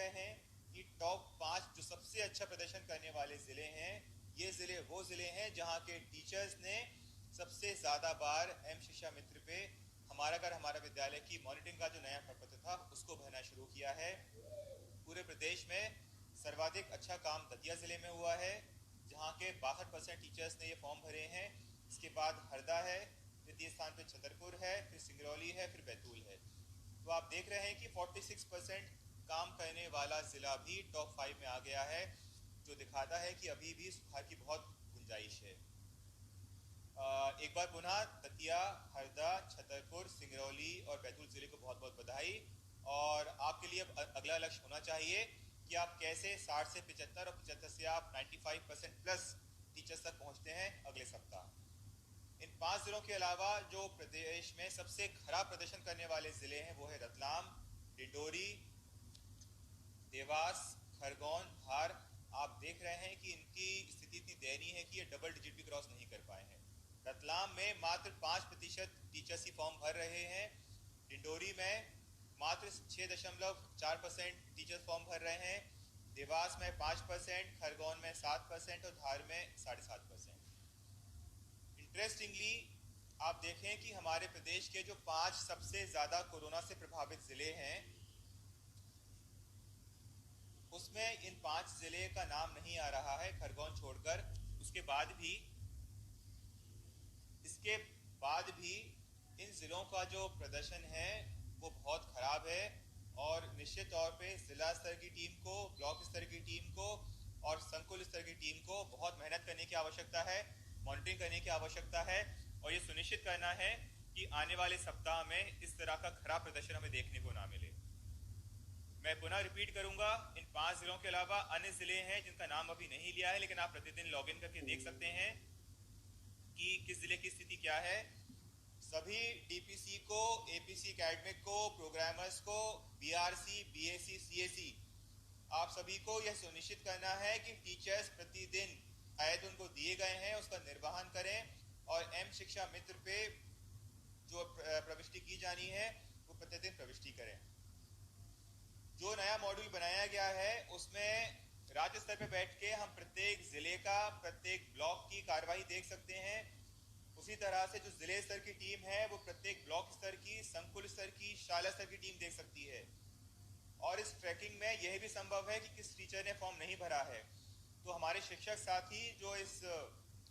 रहे हैं कि टॉप 5 जो सबसे अच्छा प्रदर्शन करने वाले ज़िले हैं, ये ज़िले वो ज़िले हैं जहाँ के टीचर्स ने सबसे ज़्यादा बार एम शिक्षा मित्र पे हमारा घर हमारा विद्यालय की मॉनिटरिंग का जो नया प्रपत्र था उसको भरना शुरू किया है। पूरे प्रदेश में सर्वाधिक अच्छा काम दतिया ज़िले में हुआ है, जहाँ के 62% टीचर्स ने ये फॉर्म भरे हैं। इसके बाद हरदा है, द्वितीय स्थान पे छतरपुर है, फिर सिंगरौली है, फिर बैतूल है। तो आप देख रहे हैं कि 46% काम करने वाला ज़िला भी टॉप 5 में आ गया है, जो दिखाता है कि अभी भी सुधार की बहुत गुंजाइश है। एक बार पुनः दतिया, हरदा, छतरपुर, सिंगरौली और बैतूल ज़िले को बहुत बहुत बधाई। और आपके लिए अगला लक्ष्य होना चाहिए कि आप कैसे 60 से 75 और 75 से आप 95% प्लस टीचर्स तक पहुंचते हैं अगले सप्ताह। इन 5 ज़िलों के अलावा जो प्रदेश में सबसे खराब प्रदर्शन करने वाले ज़िले हैं वो है रतलाम, डिंडोरी, देवास, खरगोन, धार। आप देख रहे हैं कि इनकी स्थिति इतनी दयनीय है कि ये डबल डिजिट भी क्रॉस नहीं कर पाए हैं। रतलाम में मात्र 5% टीचर्स ही फॉर्म भर रहे हैं। डिंडोरी में मात्र 6.4% टीचर्स फॉर्म भर रहे हैं। देवास में 5%, खरगोन में 7% और धार में 7.5%। इंटरेस्टिंगली आप देखें कि हमारे प्रदेश के जो 5 सबसे ज़्यादा कोरोना से प्रभावित ज़िले हैं, उसमें इन 5 ज़िले का नाम नहीं आ रहा है, खरगोन छोड़कर। इसके बाद भी इन ज़िलों का जो प्रदर्शन है वो बहुत ख़राब है। और निश्चित तौर पे ज़िला स्तर की टीम को, ब्लॉक स्तर की टीम को और संकुल स्तर की टीम को बहुत मेहनत करने की आवश्यकता है, मॉनिटरिंग करने की आवश्यकता है और ये सुनिश्चित करना है कि आने वाले सप्ताह में इस तरह का खराब प्रदर्शन हमें देखने को ना मिले। मैं पुनः रिपीट करूंगा, इन 5 ज़िलों के अलावा अन्य ज़िले हैं जिनका नाम अभी नहीं लिया है, लेकिन आप प्रतिदिन लॉगिन करके देख सकते हैं कि किस ज़िले की स्थिति क्या है। सभी डीपीसी को, एपीसी एकेडमिक को, प्रोग्रामर्स को, बीआरसी, बीएसी, सीएसी, आप सभी को यह सुनिश्चित करना है कि टीचर्स प्रतिदिन आयत उनको दिए गए हैं उसका निर्वहन करें और एम शिक्षा मित्र पे जो प्रविष्टि की जानी है वो प्रतिदिन प्रविष्टि करें। जो नया मॉड्यूल बनाया गया है उसमें राज्य स्तर पे बैठ के हम प्रत्येक ज़िले का, प्रत्येक ब्लॉक की कार्रवाई देख सकते हैं। उसी तरह से जो ज़िले स्तर की टीम है वो प्रत्येक ब्लॉक स्तर की, संकुल स्तर की, शाला स्तर की टीम देख सकती है। और इस ट्रैकिंग में यह भी संभव है कि किस टीचर ने फॉर्म नहीं भरा है। तो हमारे शिक्षक साथी जो इस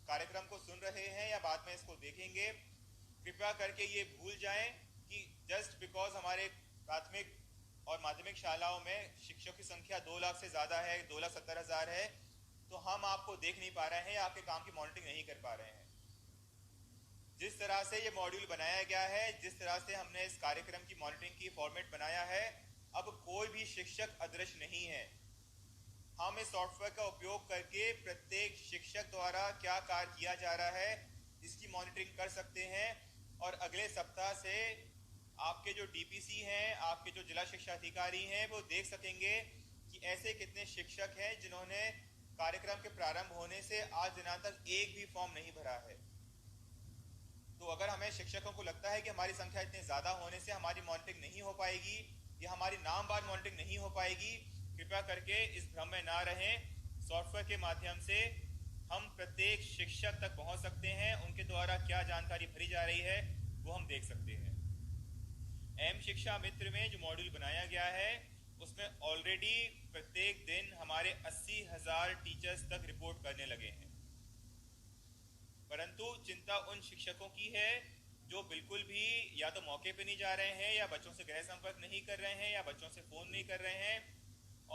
कार्यक्रम को सुन रहे हैं या बाद में इसको देखेंगे, कृपया करके ये भूल जाएं कि जस्ट बिकॉज हमारे प्राथमिक और माध्यमिक शालाओं में शिक्षकों की संख्या 2 लाख से ज़्यादा है, 2,70,000 है, तो हम आपको देख नहीं पा रहे हैं या आपके काम की मॉनिटरिंग नहीं कर पा रहे हैं। जिस तरह से ये मॉड्यूल बनाया गया है, जिस तरह से हमने इस कार्यक्रम की मॉनिटरिंग की फॉर्मेट बनाया है, अब कोई भी शिक्षक अदृश्य नहीं है। हम इस सॉफ्टवेयर का उपयोग करके प्रत्येक शिक्षक द्वारा क्या कार्य किया जा रहा है इसकी मॉनिटरिंग कर सकते हैं। और अगले सप्ताह से आपके जो डीपीसी हैं, आपके जो जिला शिक्षा अधिकारी हैं, वो देख सकेंगे कि ऐसे कितने शिक्षक हैं जिन्होंने कार्यक्रम के प्रारंभ होने से आज दिनांक तक एक भी फॉर्म नहीं भरा है। तो अगर हमें शिक्षकों को लगता है कि हमारी संख्या इतनी ज़्यादा होने से हमारी मॉनिटरिंग नहीं हो पाएगी या हमारी नामवार मॉनिटरिंग नहीं हो पाएगी, कृपया करके इस भ्रम में ना रहें। सॉफ्टवेयर के माध्यम से हम प्रत्येक शिक्षक तक पहुंच सकते हैं, उनके द्वारा क्या जानकारी भरी जा रही है वो हम देख सकते हैं। एम शिक्षा मित्र में जो मॉड्यूल बनाया गया है उसमें ऑलरेडी प्रत्येक दिन हमारे 80,000 टीचर्स तक रिपोर्ट करने लगे हैं। परंतु चिंता उन शिक्षकों की है जो बिल्कुल भी या तो मौके पे नहीं जा रहे हैं या बच्चों से गृह संपर्क नहीं कर रहे हैं या बच्चों से फ़ोन नहीं कर रहे हैं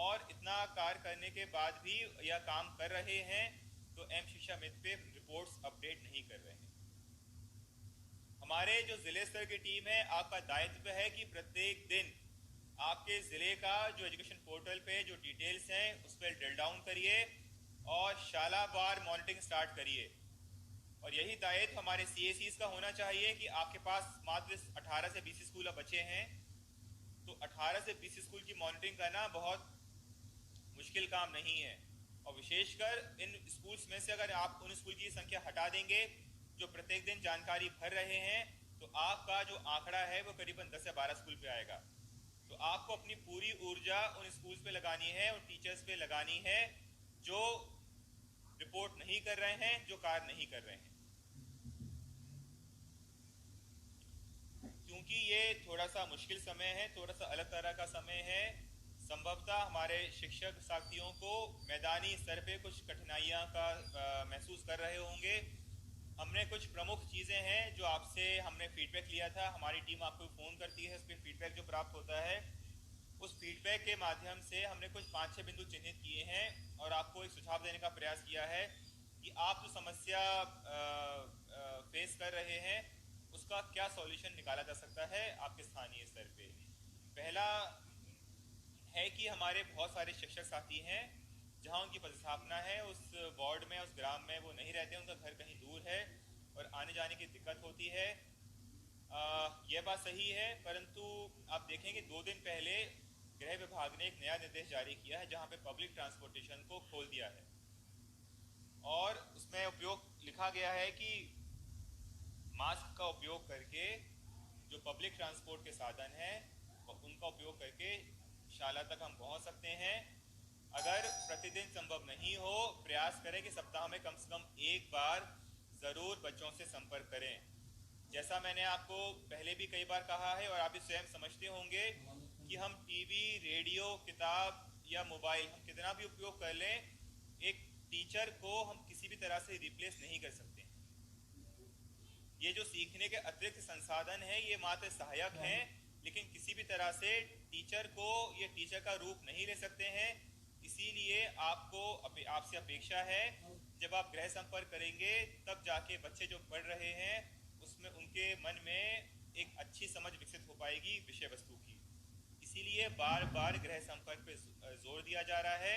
और इतना कार्य करने के बाद भी या काम कर रहे हैं तो एम शिक्षा मित्र पे रिपोर्ट्स अपडेट नहीं कर रहे हैं। हमारे जो ज़िले स्तर की टीम है, आपका दायित्व है कि प्रत्येक दिन आपके ज़िले का जो एजुकेशन पोर्टल पे जो डिटेल्स हैं उस पर ड्रिल डाउन करिए और शालावार मॉनिटरिंग स्टार्ट करिए। और यही दायित्व हमारे CACs का होना चाहिए कि आपके पास मात्र 18 से 20 स्कूल अब बचे हैं, तो 18 से 20 स्कूल की मॉनिटरिंग करना बहुत मुश्किल काम नहीं है। और विशेषकर इन स्कूल्स में से अगर आप उन स्कूल की संख्या हटा देंगे जो प्रत्येक दिन जानकारी भर रहे हैं तो आपका जो आंकड़ा है वो करीबन 10 या 12 स्कूल पे आएगा। तो आपको अपनी पूरी ऊर्जा उन स्कूल्स पे लगानी है, उन टीचर्स पे लगानी है जो रिपोर्ट नहीं कर रहे हैं, जो कार्य नहीं कर रहे हैं। क्योंकि ये थोड़ा सा मुश्किल समय है, थोड़ा सा अलग तरह का समय है, संभवतः हमारे शिक्षक साथियों को मैदानी स्तर पे कुछ कठिनाइयां का महसूस कर रहे होंगे। हमने कुछ प्रमुख चीज़ें हैं जो आपसे हमने फीडबैक लिया था, हमारी टीम आपको फ़ोन करती है, उस पर फीडबैक जो प्राप्त होता है, उस फीडबैक के माध्यम से हमने कुछ 5-6 बिंदु चिन्हित किए हैं और आपको एक सुझाव देने का प्रयास किया है कि आप जो समस्या फेस कर रहे हैं उसका क्या सॉल्यूशन निकाला जा सकता है आपके स्थानीय स्तर पे। पहला है कि हमारे बहुत सारे शिक्षक साथी हैं जहां उनकी पदस्थापना है, उस वार्ड में, उस ग्राम में वो नहीं रहते, उनका घर कहीं दूर है और आने जाने की दिक्कत होती है। यह बात सही है, परंतु आप देखेंगे 2 दिन पहले गृह विभाग ने एक नया निर्देश जारी किया है जहां पे पब्लिक ट्रांसपोर्टेशन को खोल दिया है और उसमें उपयोग लिखा गया है कि मास्क का उपयोग करके जो पब्लिक ट्रांसपोर्ट के साधन हैं उनका उपयोग करके शाला तक हम पहुंच सकते हैं। अगर प्रतिदिन संभव नहीं हो, प्रयास करें कि सप्ताह में कम से कम एक बार ज़रूर बच्चों से संपर्क करें। जैसा मैंने आपको पहले भी कई बार कहा है और आप भी स्वयं समझते होंगे कि हम टीवी, रेडियो, किताब या मोबाइल हम कितना भी उपयोग कर लें, एक टीचर को हम किसी भी तरह से रिप्लेस नहीं कर सकते। ये जो सीखने के अतिरिक्त संसाधन हैं ये मात्र सहायक हैं, लेकिन किसी भी तरह से टीचर को ये टीचर का रूप नहीं ले सकते हैं। इसीलिए आपसे अपेक्षा है जब आप गृह संपर्क करेंगे तब जाके बच्चे जो पढ़ रहे हैं उसमें उनके मन में एक अच्छी समझ विकसित हो पाएगी विषय वस्तु की। इसीलिए बार बार गृह संपर्क पे जोर दिया जा रहा है।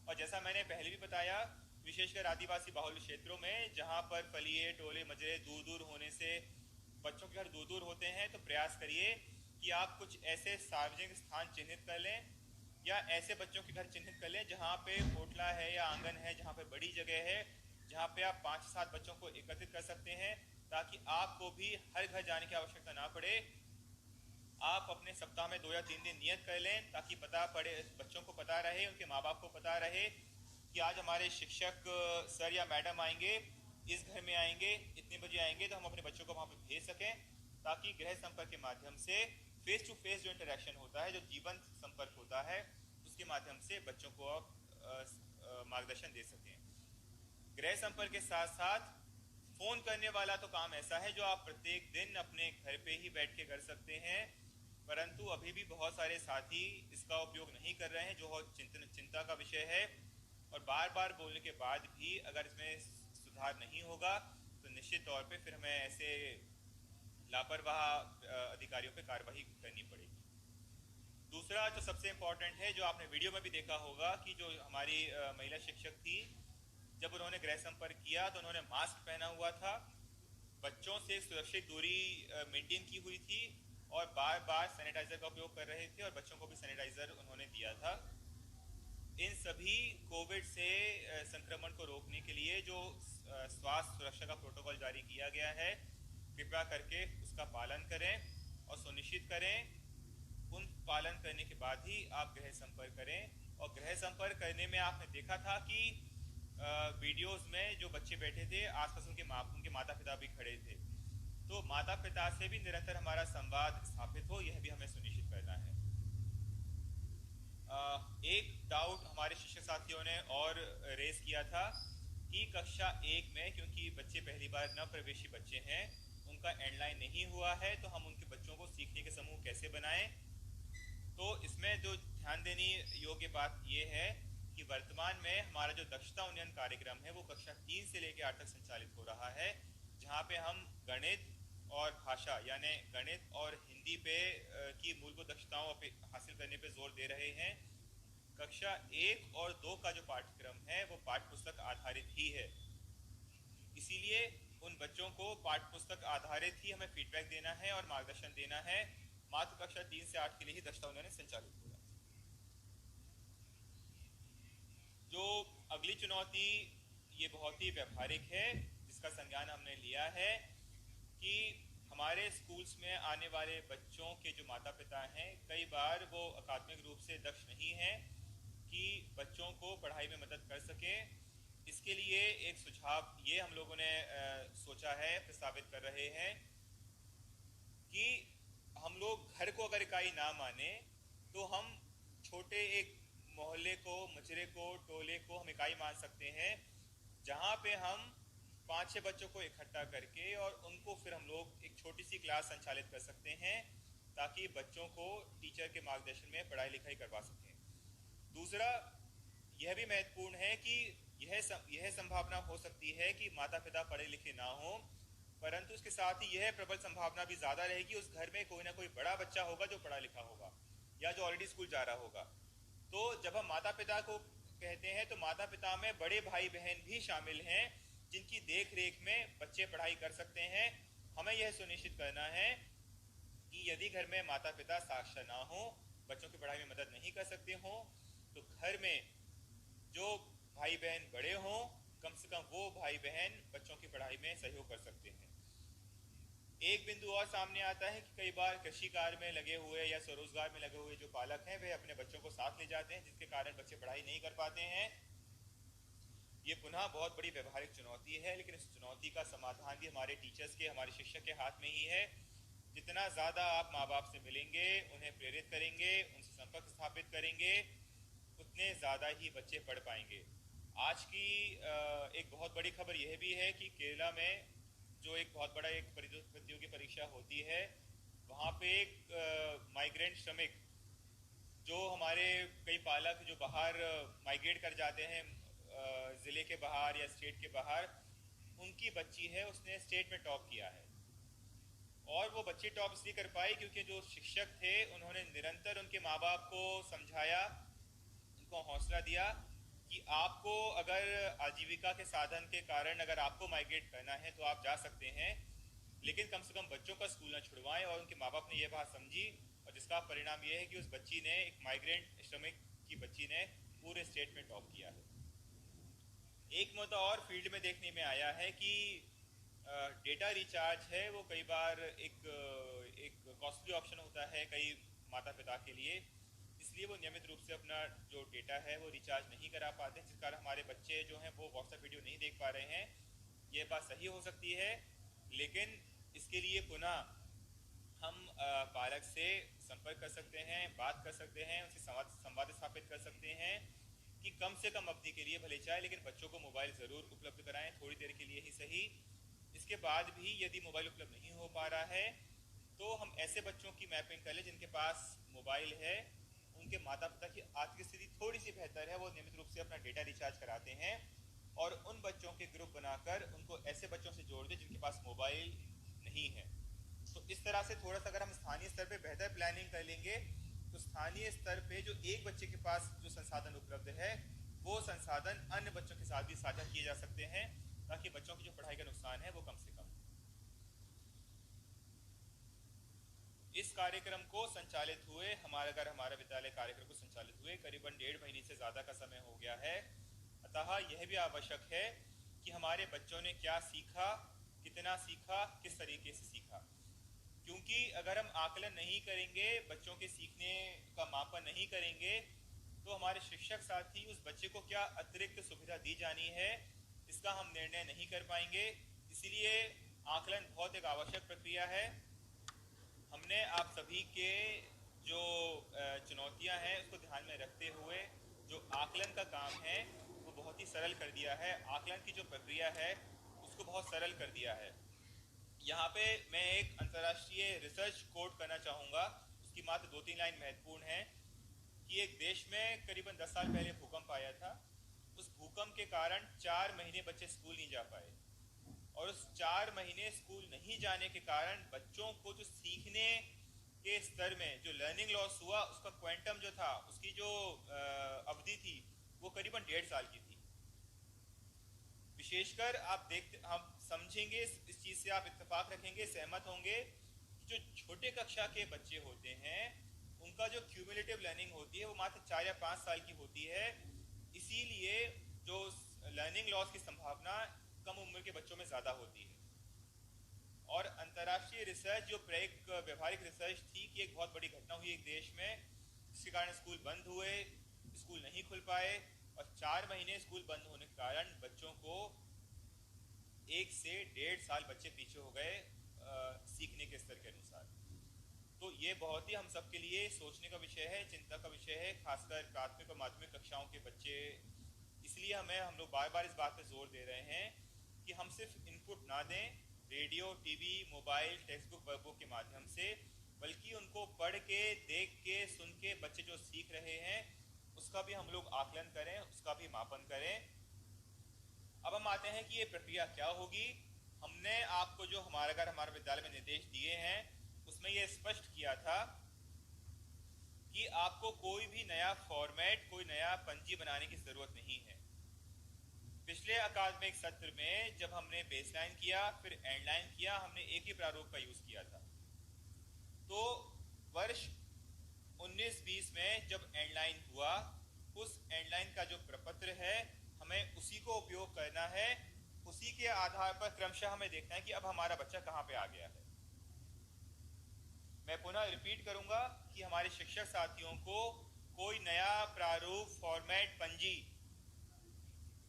और जैसा मैंने पहले भी बताया, विशेषकर आदिवासी बाहुल्य क्षेत्रों में जहाँ पर फलिए टोले मजरे दूर दूर होने से बच्चों के घर दूर दूर होते हैं, तो प्रयास करिए कि आप कुछ ऐसे सार्वजनिक स्थान चिन्हित कर लें या ऐसे बच्चों के घर चिन्हित कर लें जहाँ पे कोटला है या आंगन है, जहाँ पे बड़ी जगह है, जहाँ पे आप 5-7 बच्चों को एकत्रित कर सकते हैं, ताकि आपको भी हर घर जाने की आवश्यकता ना पड़े। आप अपने सप्ताह में 2 या 3 दिन नियत कर लें ताकि पता पड़े, बच्चों को पता रहे, उनके माँ बाप को पता रहे कि आज हमारे शिक्षक सर या मैडम आएंगे, इस घर में आएंगे, इतने बजे आएंगे, तो हम अपने बच्चों को वहाँ पे भेज सकें, ताकि गृह संपर्क के माध्यम से फेस टू फेस जो इंटरेक्शन होता है, जो जीवन संपर्क होता है, उसके माध्यम से बच्चों को आप मार्गदर्शन दे सकें। गृह संपर्क के साथ साथ फोन करने वाला तो काम ऐसा है जो आप प्रत्येक दिन अपने घर पे ही बैठ के कर सकते हैं, परंतु अभी भी बहुत सारे साथी इसका उपयोग नहीं कर रहे हैं, जो बहुत चिंता का विषय है। और बार बार बोलने के बाद भी अगर इसमें सुधार नहीं होगा तो निश्चित तौर पे फिर हमें ऐसे लापरवाह अधिकारियों पे कार्रवाई करनी पड़ेगी। दूसरा जो सबसे इम्पोर्टेंट है, जो आपने वीडियो में भी देखा होगा कि जो हमारी महिला शिक्षक थी, जब उन्होंने गृह संपर्क किया तो उन्होंने मास्क पहना हुआ था, बच्चों से सुरक्षित दूरी मेंटेन की हुई थी और बार बार सैनिटाइजर का उपयोग कर रहे थे और बच्चों को भी सैनिटाइजर उन्होंने दिया था। इन सभी कोविड से संक्रमण को रोकने के लिए जो स्वास्थ्य सुरक्षा का प्रोटोकॉल जारी किया गया है, कृपया करके उसका पालन करें और सुनिश्चित करें उन पालन करने के बाद ही आप गृह संपर्क करें। और गृह संपर्क करने में आपने देखा था कि वीडियोस में जो बच्चे बैठे थे आसपास उनके माता पिता भी खड़े थे, तो माता पिता से भी निरंतर हमारा संवाद स्थापित हो, यह भी हमें सुनिश्चित करना है। एक डाउट हमारे शिक्षक साथियों ने और रेज किया था कि कक्षा 1 में, क्योंकि बच्चे पहली बार न प्रवेशी बच्चे हैं, उनका एंडलाइन नहीं हुआ है, तो हम उनके बच्चों को सीखने के समूह कैसे बनाएं। तो इसमें जो ध्यान देने योग्य बात यह है कि वर्तमान में हमारा जो दक्षता उन्नयन कार्यक्रम है वो कक्षा 3 से लेकर 8 तक संचालित हो रहा है, जहाँ पे हम गणित और भाषा यानी गणित और हिंदी पे की मूलभूत दक्षताओं पे हासिल करने पे जोर दे रहे हैं। कक्षा 1 और 2 का जो पाठ्यक्रम है वो पाठ्य पुस्तक आधारित ही है, इसीलिए उन बच्चों को पाठ्य पुस्तक आधारित ही हमें फीडबैक देना है और मार्गदर्शन देना है। मात्र कक्षा 3 से 8 के लिए ही दक्षता उन्नयन संचालित होगा। जो अगली चुनौती ये बहुत ही व्यवहारिक है, जिसका संज्ञान हमने लिया है कि हमारे स्कूल्स में आने वाले बच्चों के जो माता पिता हैं, कई बार वो अकादमिक रूप से दक्ष नहीं हैं कि बच्चों को पढ़ाई में मदद कर सकें। इसके लिए एक सुझाव ये हम लोगों ने सोचा है, प्रस्तावित कर रहे हैं कि हम लोग घर को अगर इकाई ना माने तो हम छोटे एक मोहल्ले को, मजरे को, टोले को हम इकाई मान सकते हैं, जहाँ पे हम 5-6 बच्चों को इकट्ठा करके और उनको फिर हम लोग एक छोटी सी क्लास संचालित कर सकते हैं ताकि बच्चों को टीचर के मार्गदर्शन में पढ़ाई लिखाई करवा सकें। दूसरा यह भी महत्वपूर्ण है कि यह संभावना हो सकती है कि माता पिता पढ़े लिखे ना हो, परंतु इसके साथ ही यह प्रबल संभावना भी ज्यादा रहेगी उस घर में कोई ना कोई बड़ा बच्चा होगा जो पढ़ा लिखा होगा या जो ऑलरेडी स्कूल जा रहा होगा। तो जब हम माता पिता को कहते हैं तो माता पिता में बड़े भाई बहन भी शामिल हैं जिनकी देख रेख में बच्चे पढ़ाई कर सकते हैं। हमें यह सुनिश्चित करना है कि यदि घर में माता पिता साक्षर ना हो, बच्चों की पढ़ाई में मदद नहीं कर सकते हो, तो घर में जो भाई बहन बड़े हों, कम से कम वो भाई बहन बच्चों की पढ़ाई में सहयोग कर सकते हैं। एक बिंदु और सामने आता है कि कई बार कृषि कार्य में लगे हुए या स्वरोजगार में लगे हुए जो पालक हैं वे अपने बच्चों को साथ ले जाते हैं, जिसके कारण बच्चे पढ़ाई नहीं कर पाते हैं। ये पुनः बहुत बड़ी व्यवहारिक चुनौती है, लेकिन इस चुनौती का समाधान भी हमारे टीचर्स के, हमारे शिक्षक के हाथ में ही है। जितना ज़्यादा आप माँ बाप से मिलेंगे, उन्हें प्रेरित करेंगे, उनसे संपर्क स्थापित करेंगे, उतने ज़्यादा ही बच्चे पढ़ पाएंगे। आज की एक बहुत बड़ी खबर यह भी है कि केरला में जो एक बहुत बड़ा एक प्रतियोगी परीक्षा होती है, वहाँ पे एक माइग्रेंट श्रमिक जो हमारे कई पालक जो बाहर माइग्रेट कर जाते हैं ज़िले के बाहर या स्टेट के बाहर, उनकी बच्ची है, उसने स्टेट में टॉप किया है। और वो बच्ची टॉप इसलिए कर पाई क्योंकि जो शिक्षक थे उन्होंने निरंतर उनके माँ बाप को समझाया, उनको हौसला दिया कि आपको अगर आजीविका के साधन के कारण अगर आपको माइग्रेट करना है तो आप जा सकते हैं, लेकिन कम से कम बच्चों का स्कूल न छुड़वाएं। और उनके माँ बाप ने यह बात समझी और जिसका परिणाम यह है कि उस बच्ची ने, एक माइग्रेंट श्रमिक की बच्ची ने पूरे स्टेट में टॉप किया है। एक मुद्दा और फील्ड में देखने में आया है कि डेटा रिचार्ज है वो कई बार एक कॉस्टली ऑप्शन होता है कई माता पिता के लिए, इसलिए वो नियमित रूप से अपना जो डेटा है वो रिचार्ज नहीं करा पाते, जिस कारण हमारे बच्चे जो हैं वो व्हाट्सएप वीडियो नहीं देख पा रहे हैं। ये बात सही हो सकती है, लेकिन इसके लिए पुनः हम पालक से संपर्क कर सकते हैं, बात कर सकते हैं, उनसे संवाद स्थापित कर सकते हैं कि कम से कम अवधि के लिए भले चाहे लेकिन बच्चों को मोबाइल ज़रूर उपलब्ध कराएं, थोड़ी देर के लिए ही सही। इसके बाद भी यदि मोबाइल उपलब्ध नहीं हो पा रहा है तो हम ऐसे बच्चों की मैपिंग कर लें जिनके पास मोबाइल है, उनके माता पिता की आर्थिक स्थिति थोड़ी सी बेहतर है, वो नियमित रूप से अपना डेटा रिचार्ज कराते हैं, और उन बच्चों के ग्रुप बनाकर उनको ऐसे बच्चों से जोड़ दें जिनके पास मोबाइल नहीं है। तो इस तरह से थोड़ा सा अगर हम स्थानीय स्तर पे बेहतर प्लानिंग कर लेंगे तो स्थानीय स्तर पे जो एक बच्चे के पास जो संसाधन उपलब्ध है वो संसाधन अन्य बच्चों के साथ भी साझा किए जा सकते हैं, ताकि बच्चों की जो पढ़ाई का नुकसान है वो कम से कम। इस कार्यक्रम को संचालित हुए हमारा विद्यालय कार्यक्रम को संचालित हुए करीबन 1.5 महीने से ज़्यादा का समय हो गया है। अतः यह भी आवश्यक है कि हमारे बच्चों ने क्या सीखा, कितना सीखा, किस तरीके से सीखा, क्योंकि अगर हम आकलन नहीं करेंगे, बच्चों के सीखने का मापन नहीं करेंगे, तो हमारे शिक्षक साथी उस बच्चे को क्या अतिरिक्त सुविधा दी जानी है इसका हम निर्णय नहीं कर पाएंगे। इसीलिए आकलन बहुत एक आवश्यक प्रक्रिया है। हमने आप सभी के जो चुनौतियां हैं उसको ध्यान में रखते हुए जो आकलन का काम है वो बहुत ही सरल कर दिया है। आकलन की जो प्रक्रिया है उसको बहुत सरल कर दिया है। यहाँ पे मैं एक अंतर्राष्ट्रीय रिसर्च कोट करना चाहूँगा, उसकी मात्र 2-3 लाइन महत्वपूर्ण है कि एक देश में करीबन 10 साल पहले भूकंप आया था। उस भूकंप के कारण 4 महीने बच्चे स्कूल नहीं जा पाए, और उस 4 महीने स्कूल नहीं जाने के कारण बच्चों को जो सीखने के स्तर में जो लर्निंग लॉस हुआ उसका क्वांटम जो था, उसकी जो अवधि थी वो करीबन 1.5 साल की थी। विशेषकर आप हम समझेंगे इस चीज़ से, आप इत्तेफाक रखेंगे, सहमत होंगे कि जो छोटे कक्षा के बच्चे होते हैं उनका जो क्यूमुलेटिव लर्निंग होती है वो मात्र 4 या 5 साल की होती है। इसीलिए जो लर्निंग लॉस की संभावना कम उम्र के बच्चों में ज़्यादा होती है। और अंतर्राष्ट्रीय रिसर्च जो एक व्यवहारिक रिसर्च थी कि एक बहुत बड़ी घटना हुई एक देश में, जिसके कारण स्कूल बंद हुए, स्कूल नहीं खुल पाए, और 4 महीने स्कूल बंद होने के कारण बच्चों को 1 से 1.5 साल बच्चे पीछे हो गए सीखने के स्तर के अनुसार। तो ये बहुत ही हम सब के लिए सोचने का विषय है, चिंता का विषय है, खासकर प्राथमिक और माध्यमिक कक्षाओं के बच्चे। इसलिए हम लोग बार बार इस बात पे जोर दे रहे हैं कि हम सिर्फ इनपुट ना दें radio, TV, mobile, text book, workbook के माध्यम से, बल्कि उनको पढ़ के, देख के, सुन के बच्चे जो सीख रहे हैं उसका भी हम लोग आकलन करें, उसका भी मापन करें। अब हम आते हैं कि ये प्रक्रिया क्या होगी। हमने आपको जो हमारे विद्यालय में निर्देश दिए हैं उसमें ये स्पष्ट किया था कि आपको कोई भी नया फॉर्मेट, कोई नया पंजी बनाने की जरूरत नहीं है। पिछले अकादमिक सत्र में जब हमने बेसलाइन किया, फिर एंडलाइन किया, हमने एक ही प्रारूप का यूज किया था। तो वर्ष 19-20 में जब एंडलाइन हुआ, उस एंडलाइन का जो प्रपत्र है हमें उसी को उपयोग करना है। उसी के आधार पर क्रमशः हमें देखना है कि अब हमारा बच्चा कहां पे आ गया है। मैं पुनः रिपीट करूंगा कि हमारे शिक्षक साथियों को कोई नया प्रारूप, फॉर्मेट, पंजी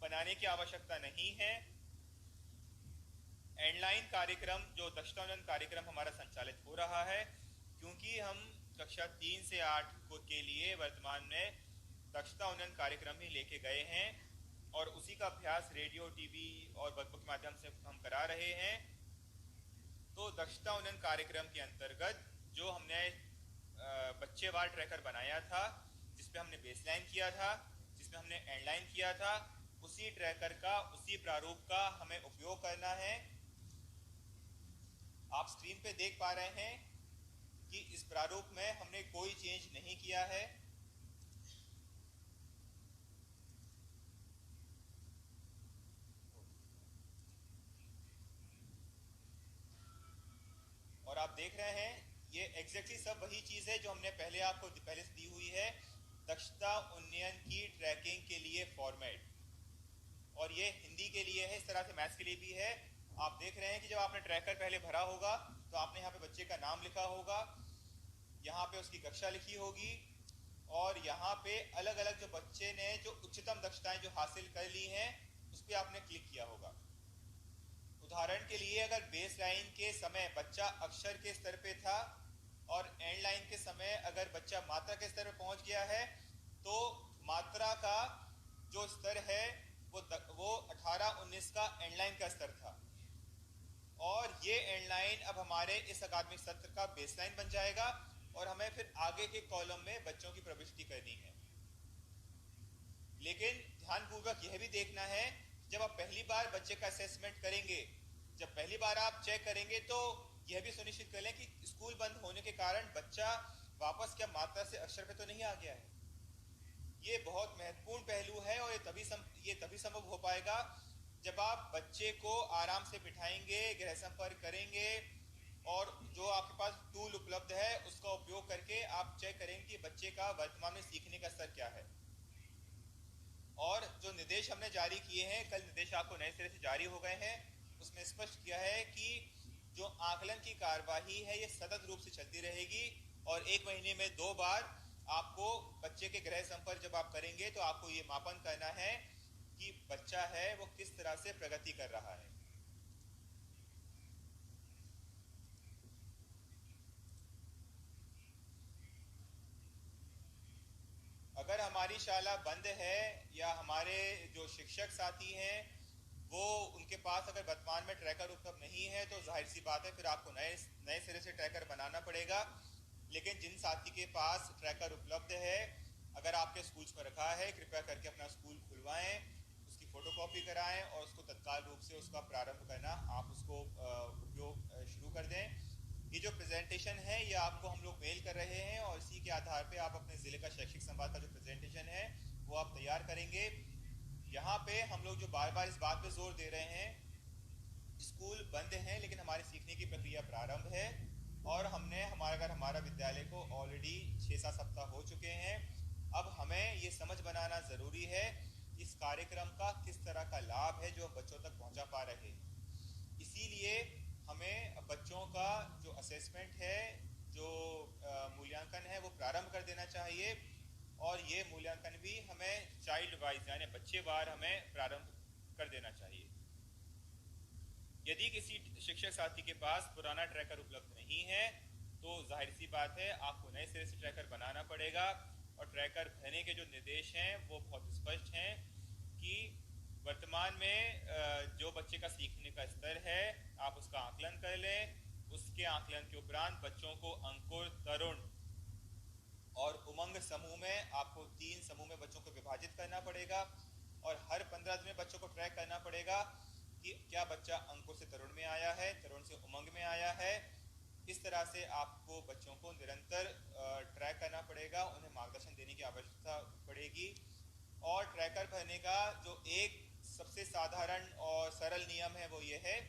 बनाने की आवश्यकता नहीं है। एंडलाइन कार्यक्रम, जो दक्षता उन्नयन कार्यक्रम हमारा संचालित हो रहा है, क्योंकि हम कक्षा 3 से 8 के लिए वर्तमान में दक्षता उन्नयन कार्यक्रम ही लेके गए हैं और उसी का अभ्यास रेडियो, टीवी और वर्कबुक के माध्यम से हम करा रहे हैं। तो दक्षता उन्नयन कार्यक्रम के अंतर्गत जो हमने बच्चेवार ट्रैकर बनाया था, जिसपे हमने बेसलाइन किया था, जिसमें हमने एंडलाइन किया था, उसी ट्रैकर का, उसी प्रारूप का हमें उपयोग करना है। आप स्क्रीन पे देख पा रहे हैं कि इस प्रारूप में हमने कोई चेंज नहीं किया है। और आप देख रहे हैं ये एग्जैक्टली सब वही चीज है जो हमने पहले से दी हुई है, दक्षता उन्नयन की ट्रैकिंग के लिए फॉर्मेट। और ये हिंदी के लिए है, इस तरह से मैथ्स के लिए भी है। आप देख रहे हैं कि जब आपने ट्रैकर पहले भरा होगा तो आपने यहाँ पे बच्चे का नाम लिखा होगा, यहाँ पे उसकी कक्षा लिखी होगी, और यहाँ पे अलग अलग जो बच्चे ने जो उच्चतम दक्षताएं जो हासिल कर ली हैं उस पर आपने क्लिक किया होगा। उदाहरण के लिए अगर बेस लाइन के समय बच्चा अक्षर के स्तर पे था और एंड लाइन के समय अगर बच्चा मात्रा के स्तर पे पहुंच गया है, तो मात्रा का जो स्तर है वो 18-19 का एंड लाइन का स्तर था, और ये एंड लाइन अब हमारे इस अकादमिक सत्र का बेसलाइन बन जाएगा और हमें फिर आगे के कॉलम में बच्चों की प्रविष्टि करनी है। लेकिन ध्यानपूर्वक यह भी देखना है, जब आप पहली बार बच्चे का असेसमेंट करेंगे, जब पहली बार आप चेक करेंगे, तो यह भी सुनिश्चित कर लें कि स्कूल बंद होने के कारण बच्चा वापस क्या मात्रा से अक्षर पे तो नहीं आ गया है। ये बहुत महत्वपूर्ण पहलू है और ये तभी संभव हो पाएगा जब आप बच्चे को आराम से बिठाएंगे, गृह संपर्क करेंगे और जो आपके पास टूल उपलब्ध है उसका उपयोग करके आप चेक करेंगे कि बच्चे का वर्तमान में सीखने का स्तर क्या है। और जो निर्देश हमने जारी किए हैं, कल निर्देश आपको नए सिरे से जारी हो गए हैं, उसमें स्पष्ट किया है कि जो आकलन की कार्यवाही है ये सतत रूप से चलती रहेगी और 1 महीने में 2 बार आपको बच्चे के गृह संपर्क जब आप करेंगे तो आपको ये मापन करना है कि बच्चा है वो किस तरह से प्रगति कर रहा है। अगर हमारी शाला बंद है या हमारे जो शिक्षक साथी हैं वो उनके पास अगर वर्तमान में ट्रैकर उपलब्ध नहीं है, तो जाहिर सी बात है फिर आपको नए सिरे से ट्रैकर बनाना पड़ेगा। लेकिन जिन साथी के पास ट्रैकर उपलब्ध है, अगर आपके स्कूल्स में रखा है, कृपया करके अपना स्कूल खुलवाएं, उसकी फोटोकॉपी कराएं और उसको तत्काल रूप से उसका प्रारंभ करना, आप उसको उपयोग शुरू कर दें। ये जो प्रेजेंटेशन है ये आपको हम लोग मेल कर रहे हैं और इसी के आधार पे आप अपने ज़िले का शैक्षिक संवाद का जो प्रेजेंटेशन है वो आप तैयार करेंगे। यहाँ पे हम लोग जो बार बार इस बात पे जोर दे रहे हैं, स्कूल बंद हैं लेकिन हमारी सीखने की प्रक्रिया प्रारंभ है और हमने हमारा विद्यालय को ऑलरेडी 6-7 सप्ताह हो चुके हैं। अब हमें ये समझ बनाना ज़रूरी है इस कार्यक्रम का किस तरह का लाभ है जो बच्चों तक पहुँचा पा रहे हैं। इसीलिए हमें बच्चों का जो असेसमेंट है, जो मूल्यांकन है, वो प्रारंभ कर देना चाहिए। और ये मूल्यांकन भी हमें चाइल्ड वाइज यानी बच्चे वार हमें प्रारंभ कर देना चाहिए। यदि किसी शिक्षक साथी के पास पुराना ट्रैकर उपलब्ध नहीं है तो जाहिर सी बात है आपको नए सिरे से ट्रैकर बनाना पड़ेगा। और ट्रैकर भरने के जो निर्देश हैं वो बहुत स्पष्ट हैं कि वर्तमान में जो बच्चे का सीखने का स्तर है आप उसका आकलन कर लें। उसके आकलन के उपरांत बच्चों को अंकुर, तरुण और उमंग समूह में आपको 3 समूह में बच्चों को विभाजित करना पड़ेगा। और हर 15 दिन में बच्चों को ट्रैक करना पड़ेगा कि क्या बच्चा अंकुर से तरुण में आया है, तरुण से उमंग में आया है। इस तरह से आपको बच्चों को निरंतर ट्रैक करना पड़ेगा, उन्हें मार्गदर्शन देने की आवश्यकता पड़ेगी। और ट्रैकर भरने का जो एक सबसे साधारण और सरल नियम है वो ये है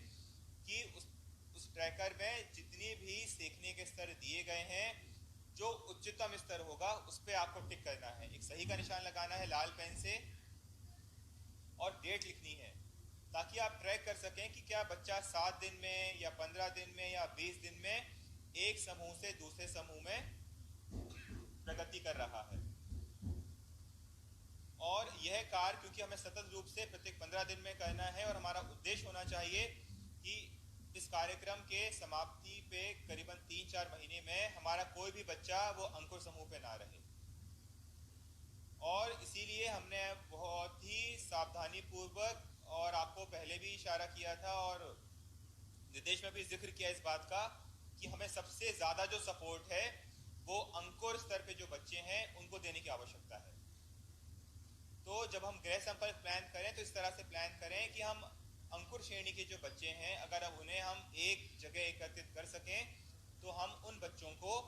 कि उस ट्रैकर में जितनी भी सीखने के स्तर दिए गए हैं, जो उच्चतम स्तर होगा उस पर आपको टिक करना है, एक सही का निशान लगाना है लाल पेन से और डेट लिखनी है, ताकि आप ट्रैक कर सकें कि क्या बच्चा 7 दिन में या 15 दिन में या 20 दिन में एक समूह से दूसरे समूह में प्रगति कर रहा है। और यह कार्य क्योंकि हमें सतत रूप से प्रत्येक 15 दिन में करना है और हमारा उद्देश्य होना चाहिए कि इस कार्यक्रम के समाप्ति पे करीबन 3-4 महीने में हमारा कोई भी बच्चा वो अंकुर समूह पे ना रहे। और इसीलिए हमने बहुत ही सावधानी पूर्वक, और आपको पहले भी इशारा किया था और निर्देश में भी जिक्र किया इस बात का, कि हमें सबसे ज्यादा जो सपोर्ट है वो अंकुर स्तर पे जो बच्चे हैं उनको देने की आवश्यकता है। तो जब हम गृह संपर्क प्लान करें तो इस तरह से प्लान करें कि हम अंकुर श्रेणी के जो बच्चे हैं अगर अब उन्हें हम एक जगह एकत्रित कर सकें तो हम उन बच्चों को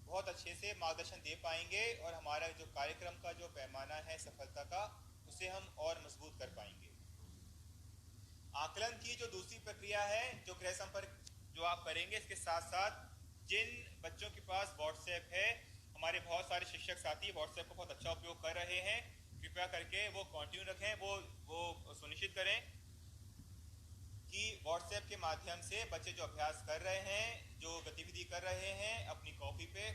बहुत अच्छे से मार्गदर्शन दे पाएंगे और हमारा जो कार्यक्रम का जो पैमाना है सफलता का उसे हम और मजबूत कर पाएंगे। आकलन की जो दूसरी प्रक्रिया है जो गृह संपर्क जो आप करेंगे, इसके साथ साथ जिन बच्चों के पास व्हाट्सएप है, हमारे बहुत सारे शिक्षक साथी व्हाट्सएप को बहुत अच्छा उपयोग कर रहे हैं, कृपया करके वो कंटिन्यू रखें, वो सुनिश्चित करें कि व्हाट्सएप के माध्यम से बच्चे जो अभ्यास कर रहे हैं, जो गतिविधि कर रहे हैं, अपनी कॉपी पे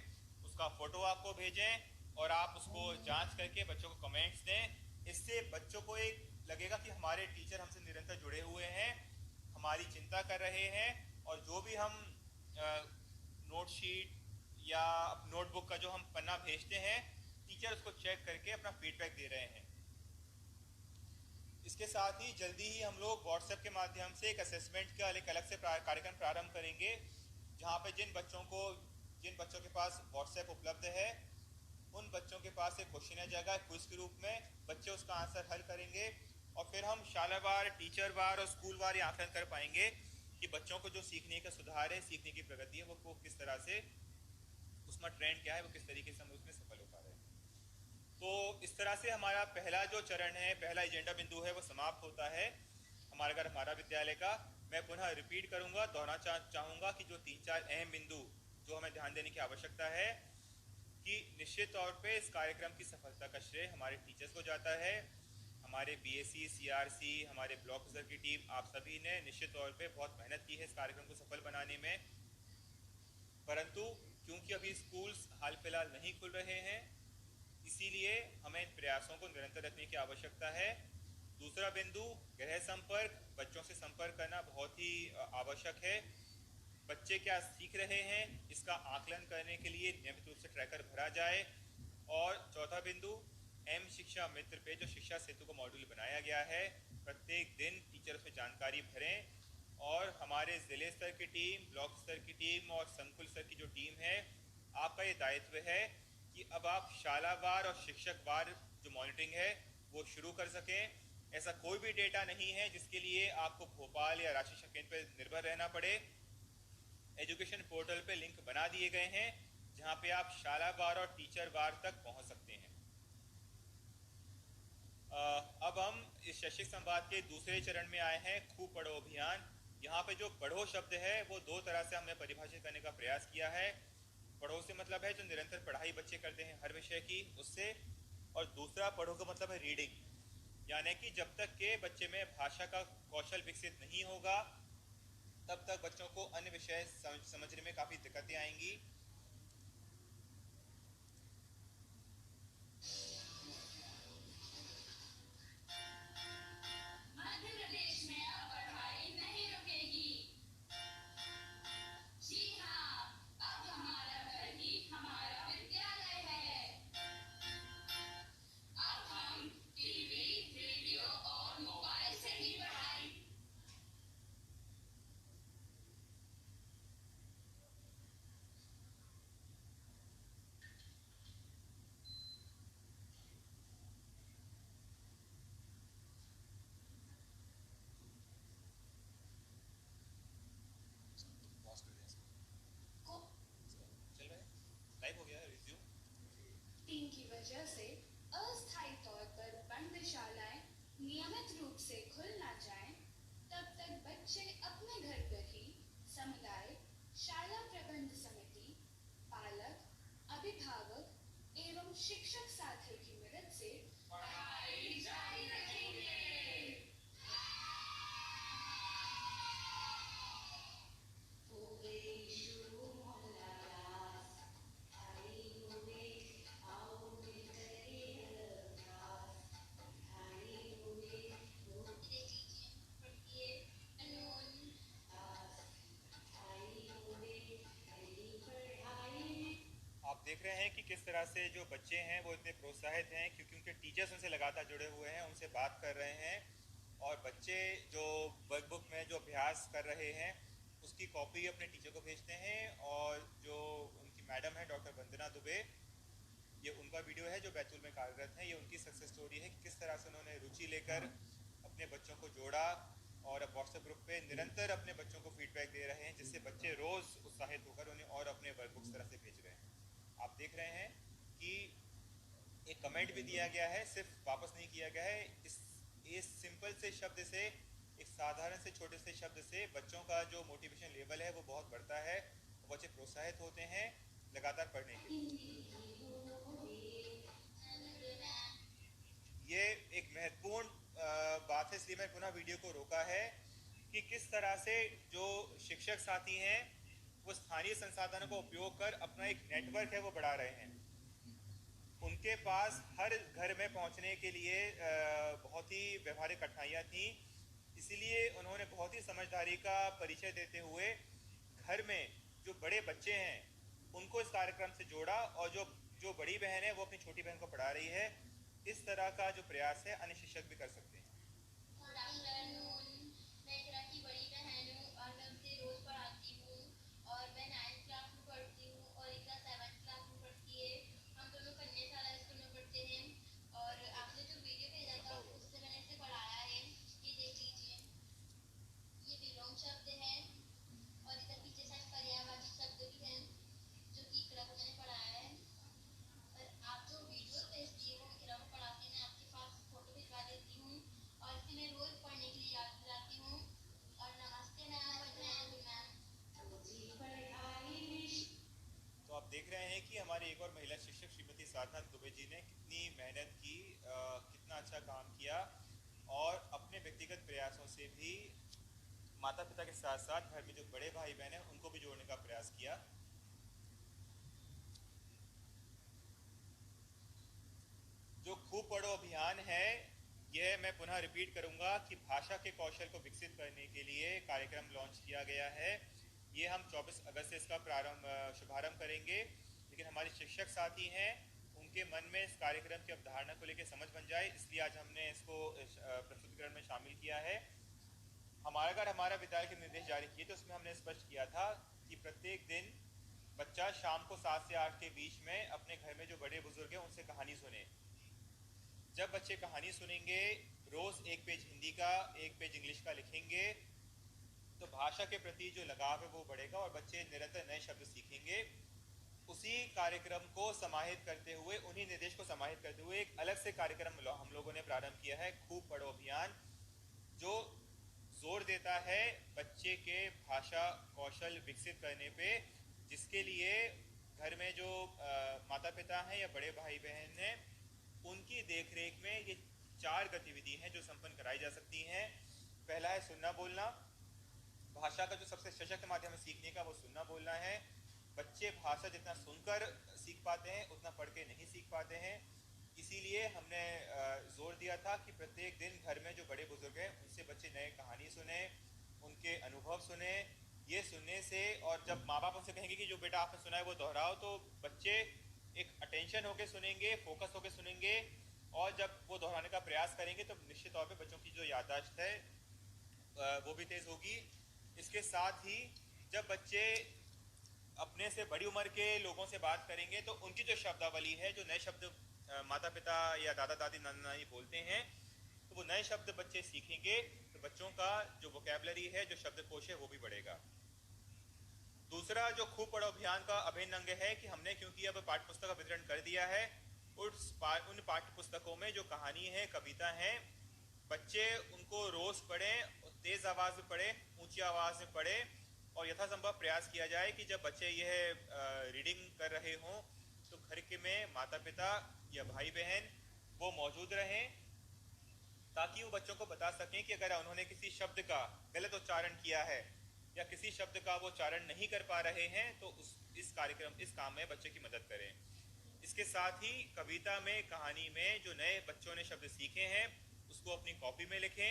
उसका फोटो आपको भेजें और आप उसको जांच करके बच्चों को कमेंट्स दें। इससे बच्चों को एक लगेगा कि हमारे टीचर हमसे निरंतर जुड़े हुए हैं, हमारी चिंता कर रहे हैं और जो भी हम नोट शीट या नोटबुक का जो हम पन्ना भेजते हैं टीचर उसको चेक करके अपना फीडबैक दे रहे हैं। इसके साथ ही जल्दी ही हम लोग व्हाट्सएप के माध्यम से एक असेसमेंट का एक अलग से कार्यक्रम प्रारंभ करेंगे, जहाँ पे जिन बच्चों के पास व्हाट्सएप उपलब्ध है उन बच्चों के पास एक क्वेश्चन आ जाएगा क्विज के रूप में, बच्चे उसका आंसर हल करेंगे और फिर हम शालावार, टीचरवार और स्कूलवार ये आकलन कर पाएंगे कि बच्चों को जो सीखने का सुधार है, सीखने की प्रगति है, वो किस तरह से, उसमें ट्रेंड क्या है, वो किस तरीके से हम उसमें सफल हो पा रहे हैं। तो इस तरह से हमारा पहला जो चरण है, पहला एजेंडा बिंदु है वो समाप्त होता है हमारा विद्यालय का। मैं पुनः रिपीट करूंगा, दोहराना चाहूंगा कि जो 3-4 अहम बिंदु जो हमें ध्यान देने की आवश्यकता है कि निश्चित तौर पे इस कार्यक्रम की सफलता का श्रेय हमारे टीचर्स को जाता है, हमारे बीएससी, सीआरसी, हमारे ब्लॉक स्तर की टीम, आप सभी ने निश्चित तौर पे बहुत मेहनत की है इस कार्यक्रम को सफल बनाने में। परंतु क्योंकि अभी स्कूल्स हाल फिलहाल नहीं खुल रहे हैं, इसीलिए हमें इन प्रयासों को निरंतर रखने की आवश्यकता है। दूसरा बिंदु, गृह संपर्क, बच्चों से संपर्क करना बहुत ही आवश्यक है। बच्चे क्या सीख रहे हैं इसका आकलन करने के लिए नियमित रूप से ट्रैकर भरा जाए। और चौथा बिंदु, एम शिक्षा मित्र पे जो शिक्षा सेतु का मॉड्यूल बनाया गया है, प्रत्येक दिन टीचर उसमें जानकारी भरें और हमारे जिले स्तर की टीम, ब्लॉक स्तर की टीम और संकुल स्तर की जो टीम है, आपका ये दायित्व है कि अब आप शालावार और शिक्षकवार जो मॉनिटरिंग है वो शुरू कर सकें। ऐसा कोई भी डेटा नहीं है जिसके लिए आपको भोपाल या राष्ट्रीय शिक्षा केंद्र पर निर्भर रहना पड़े। एजुकेशन पोर्टल पे लिंक बना दिए गए हैं जहां पे आप शालावार और टीचरवार तक पहुंच सकते हैं। अब हम इस शैक्षिक संवाद के दूसरे चरण में आए हैं, खूब पढ़ो अभियान। यहाँ पे जो पढ़ो शब्द है वो दो तरह से हमने परिभाषित करने का प्रयास किया है। पढ़ो से मतलब है जो निरंतर पढ़ाई बच्चे करते हैं हर विषय की, उससे। और दूसरा पढ़ो का मतलब है रीडिंग, यानी कि जब तक के बच्चे में भाषा का कौशल विकसित नहीं होगा तब तक बच्चों को अन्य विषय समझने में काफ़ी दिक्कतें आएंगी। लाइव हो गया रिज्यूम। टीम की वजह से अस्थायी तौर पर बंद शालाएं नियमित रूप से खुल ना जाएं, तब तक बच्चे अपने घर पर ही समुदाय, शाला प्रबंध समिति, पालक, अभिभावक एवं शिक्षक साथियों की मदद से पढ़ाई जारी रखेंगे। आप देख रहे हैं कि किस तरह से जो बच्चे हैं वो इतने प्रोत्साहित हैं, क्योंकि उनके टीचर्स उनसे लगातार जुड़े हुए हैं, उनसे बात कर रहे हैं। और बच्चे जो वर्कबुक में जो अभ्यास कर रहे हैं उसकी कॉपी अपने टीचर को भेजते हैं। और जो उनकी मैडम है डॉक्टर वंदना दुबे, ये उनका वीडियो है जो बैतूल में कार्यरत है। ये उनकी सक्सेस स्टोरी है कि किस तरह से उन्होंने रुचि लेकर अपने बच्चों को जोड़ा और अब व्हाट्सएप ग्रुप पे निरंतर अपने बच्चों को फीडबैक दे रहे हैं, जिससे बच्चे रोज़ उत्साहित होकर उन्हें और अपने वर्कबुक्स तरह से भेज रहे हैं। आप देख रहे हैं कि एक कमेंट भी दिया गया है, सिर्फ वापस नहीं किया गया है। इस सिंपल से शब्द से, एक साधारण से छोटे से शब्द से बच्चों का जो मोटिवेशन लेवल है वो बहुत बढ़ता है। बच्चे प्रोत्साहित होते हैं लगातार पढ़ने के लिए। ये एक महत्वपूर्ण बात है, इसलिए मैं पुनः वीडियो को रोका है कि किस तरह से जो शिक्षक साथी हैं वो स्थानीय संसाधनों का उपयोग कर अपना एक नेटवर्क है वो बढ़ा रहे हैं। उनके पास हर घर में पहुंचने के लिए बहुत ही व्यवहारिक कठिनाइयाँ थी, इसीलिए उन्होंने बहुत ही समझदारी का परिचय देते हुए घर में जो बड़े बच्चे हैं उनको इस कार्यक्रम से जोड़ा, और जो बड़ी बहन है वो अपनी छोटी बहन को पढ़ा रही है। इस तरह का जो प्रयास है अन्य शिक्षक भी कर सकते हैं। मैं एक तरह की बड़ी बहन हूँ और मैं उनसे रोज पढ़ाती हूँ, और मैं 9th क्लास में पढ़ती हूँ और एक 7th क्लास में पढ़ती है। हम दोनों कन्या शाला स्कूल में पढ़ते हैं। और आपने जो वीडियो भेजा था उससे मैंने इसे पढ़ाया है। ये देख लीजिए, ये विलोम शब्द है और इधर पीछे साइड पर्यायवाची शब्द भी हैं जो कि इकरा को मैंने पढ़ाया है। और आप जो वीडियो भेजती हो इकरा को पढ़ा के मैं आपके पास फोटो भिजवा देती हूँ और इसे मैं रोज पढ़ने के लिए याद दिलाती हूँ। और नमस्ते मैम। तो आप देख रहे हैं कि हमारी एक और महिला शिक्षक श्रीमती साधना दुबे जी ने कितनी मेहनत की, कितना अच्छा काम किया, और अपने व्यक्तिगत प्रयासों से भी माता पिता के साथ साथ घर में जो बड़े भाई बहन हैं उनको भी जोड़ने का प्रयास किया। जो खूब पढ़ो अभियान है, यह मैं पुनः रिपीट करूंगा कि भाषा के कौशल को विकसित करने के लिए कार्यक्रम लॉन्च किया गया है। ये हम 24 अगस्त से इसका शुभारंभ करेंगे, लेकिन हमारे शिक्षक साथी हैं उनके मन में इस कार्यक्रम की अवधारणा को लेकर समझ बन जाए, इसलिए आज हमने इसको प्रस्तुतिकरण में शामिल किया है। हमारा विद्यालय के निर्देश जारी किए तो उसमें हमने स्पष्ट किया था कि प्रत्येक दिन बच्चा शाम को 7 से 8 के बीच में अपने घर में जो बड़े बुजुर्ग हैं उनसे कहानी सुने। जब बच्चे कहानी सुनेंगे, रोज एक पेज हिंदी का एक पेज इंग्लिश का लिखेंगे, तो भाषा के प्रति जो लगाव है वो बढ़ेगा और बच्चे निरंतर नए शब्द सीखेंगे। उसी कार्यक्रम को समाहित करते हुए, उन्हीं निर्देश को समाहित करते हुए एक अलग से कार्यक्रम हम लोगों ने प्रारंभ किया है, खूब पढ़ो अभियान, जो जोर देता है बच्चे के भाषा कौशल विकसित करने पे, जिसके लिए घर में जो माता पिता हैं या बड़े भाई बहन हैं उनकी देखरेख में ये 4 गतिविधि हैं जो संपन्न कराई जा सकती हैं। पहला है सुनना बोलना, भाषा का जो सबसे सशक्त माध्यम है सीखने का वो सुनना बोलना है। बच्चे भाषा जितना सुनकर सीख पाते हैं उतना पढ़ के नहीं सीख पाते हैं। इसीलिए हमने जोर दिया था कि प्रत्येक दिन घर में जो बड़े बुजुर्ग हैं उनसे बच्चे नए कहानी सुने, उनके अनुभव सुने। ये सुनने से, और जब माँ बाप उनसे कहेंगे कि जो बेटा आपने सुना है वो दोहराओ, तो बच्चे एक अटेंशन होके सुनेंगे, फोकस होके सुनेंगे, और जब वो दोहराने का प्रयास करेंगे तो निश्चित तौर पे बच्चों की जो याददाश्त है वो भी तेज होगी। इसके साथ ही जब बच्चे अपने से बड़ी उम्र के लोगों से बात करेंगे तो उनकी जो शब्दावली है, जो नए शब्द माता पिता या दादा दादी नाना नानी बोलते हैं, तो वो नए शब्द बच्चे सीखेंगे, तो बच्चों का जो वोकैबुलरी है, जो शब्दकोश है, वो भी बढ़ेगा। दूसरा जो खूब पढ़ो अभियान का अभिन्न अंग है कि हमने, क्योंकि अब पाठ्य पुस्तक का वितरण कर दिया है, उन पाठ्य पुस्तकों में जो कहानी है, कविता है, बच्चे उनको रोज पढ़ें, तेज आवाज में पढ़ें, ऊंची आवाज में पढ़ें, और यथासंभव प्रयास किया जाए कि जब बच्चे यह रीडिंग कर रहे हों तो घर के में माता पिता या भाई बहन वो मौजूद रहें, ताकि वो बच्चों को बता सकें कि अगर उन्होंने किसी शब्द का गलत उच्चारण किया है या किसी शब्द का वो उच्चारण नहीं कर पा रहे हैं तो इस काम में बच्चे की मदद करें। इसके साथ ही कविता में, कहानी में जो नए बच्चों ने शब्द सीखे हैं उसको अपनी कॉपी में लिखें,